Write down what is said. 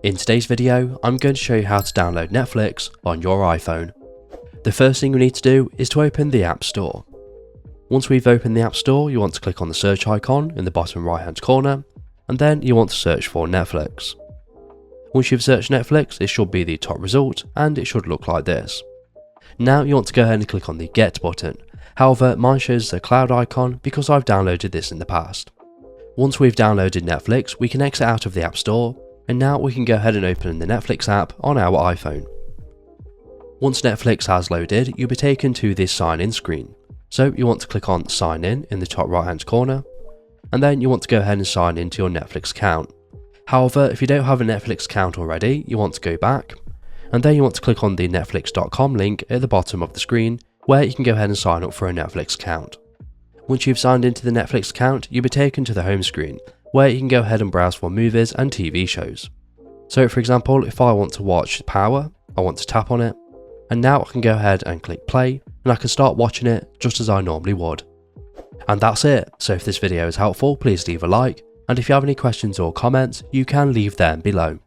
In today's video, I'm going to show you how to download Netflix on your iPhone. The first thing we need to do is to open the App Store. Once we've opened the App Store, you want to click on the search icon in the bottom right hand corner, and then you want to search for Netflix. Once you've searched Netflix, it should be the top result, and it should look like this. Now you want to go ahead and click on the Get button. However, mine shows the cloud icon because I've downloaded this in the past. Once we've downloaded Netflix, we can exit out of the App Store, and now we can go ahead and open the Netflix app on our iPhone. Once Netflix has loaded, you'll be taken to this sign in screen. So you want to click on sign in the top right hand corner, and then you want to go ahead and sign into your Netflix account. However, if you don't have a Netflix account already, you want to go back, and then you want to click on the netflix.com link at the bottom of the screen where you can go ahead and sign up for a Netflix account. Once you've signed into the Netflix account, you'll be taken to the home screen where you can go ahead and browse for movies and TV shows. So for example, if I want to watch Power, I want to tap on it, and now I can go ahead and click play, and I can start watching it just as I normally would. And that's it. So if this video is helpful, please leave a like, and if you have any questions or comments, you can leave them below.